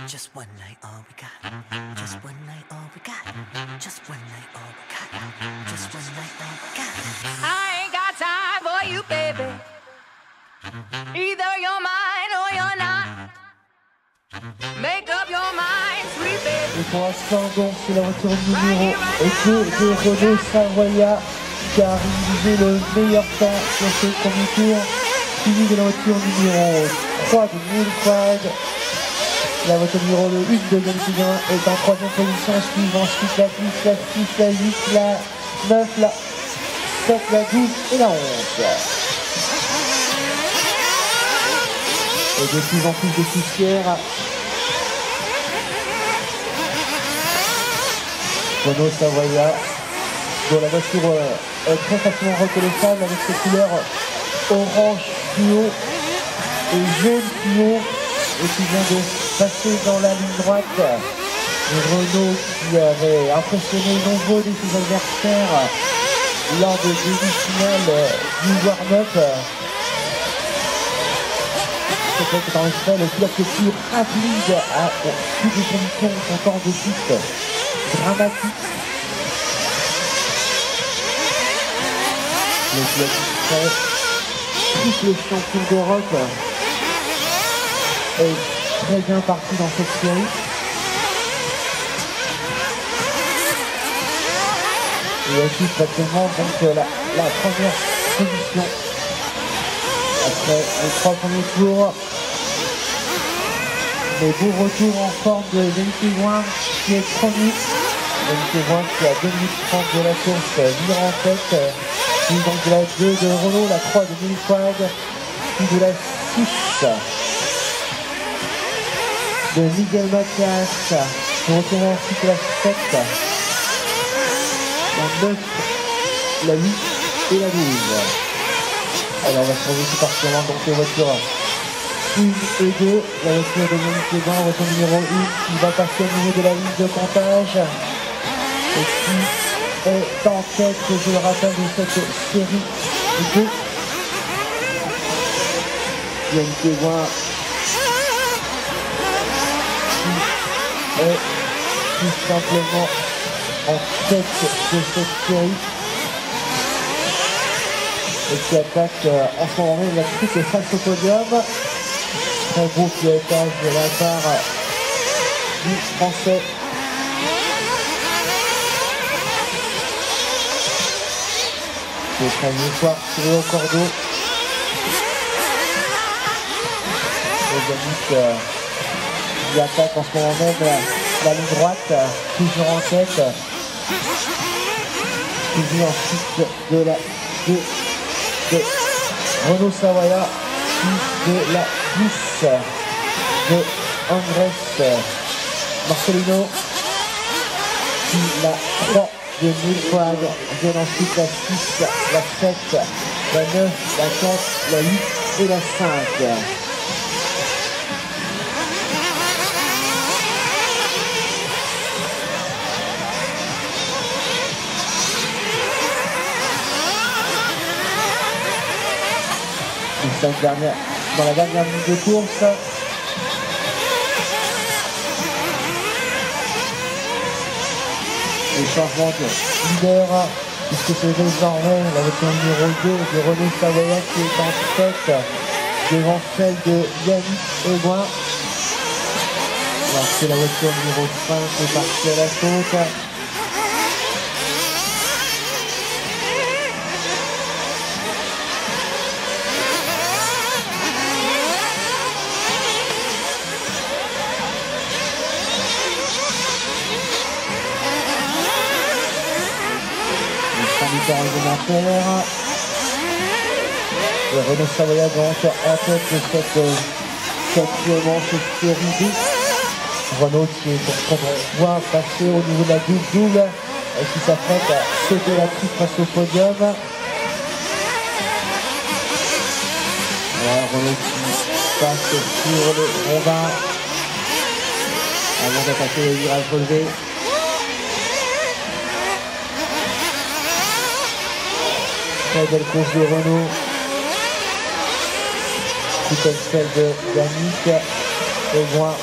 Just one night, all we got. Just one night, all we got. Just one night, all we got. Just one night, all we got. I ain't got time for you, baby. Either you're mine or you're not. Make up your mind, sweet baby. Et pour l'instant, donc, c'est la voiture numéro 2 de Renault Savoia qui a réalisé le meilleur temps sur ce premier tour, suivi de la voiture numéro 3 de Mulquad. La voiture numéro 1 de Yannick est en troisième position, suivant ensuite la 10, la 6, la 8, la 9, la 7, la 12 et la 11. Et de plus en plus de poussière. Renault Savoia, dont la voiture est très facilement reconnaissable avec ses couleurs orange fluo et jaune fluo, et qui vient de passer dans la ligne droite. Et Renault qui avait impressionné nombreux de ses adversaires lors de demi-finale du warm-up. C'est en effet le pilote le plus rapide à toutes les conditions de son temps de piste dramatique. Le pilote français, triple champion d'Europe, est très bien parti dans cette série. Il occupe actuellement donc la première position après les 3 premiers tours. Les beaux retours en forme de Yannick Egoin qui est premier. Yannick Egoin qui a 2 minutes 30 de la course vire en tête. Puis donc de la 2 de Renault, la 3 de Mulquad, puis de la 6 de Miguel Mathias. On retrouve ensuite la 7, la 9, la 8 et la 12. Alors on va surveiller tout particulièrement donc les voitures 1 et 2, la voiture de Yannick Egoin, voiture numéro 1 qui va passer au niveau de la ligne de comptage et qui est en tête, je le rappelle, de cette série 2. Yannick Egoin qui est tout simplement en tête de cette série et qui attaque en ce moment même la triple face au podium. Très beau pilotage de la part du Français. Le premier soir tiré au cordeau. Et Yannick qui attaque en ce moment même la ligne droite, toujours en tête. Suivi ensuite de la 2 de Renault Savoia, puis de la 10 de Andrés Marcelino, puis la 3 de Mulquad, vient ensuite la 6, la 7, la 9, la 4, la 8 et la 5. Dans la dernière minute de course. Les changements de leader, puisque c'est désormais la voiture numéro 2 de Renault Savoia qui est en tête devant celle de Yannick Egoin. Alors c'est la voiture numéro 5 qui est partie à la saute. Réglementaire. Le Renault Savoia donc en tête de cette quatrième série B. Renault qui est pour pouvoir passer au niveau de la double et qui s'apprête à sauter la triple face au podium. Voilà, Renault qui passe sur le rondin avant d'attaquer le virage relevé. Très belle course de Renault, tout comme celle de Yannick Egoin.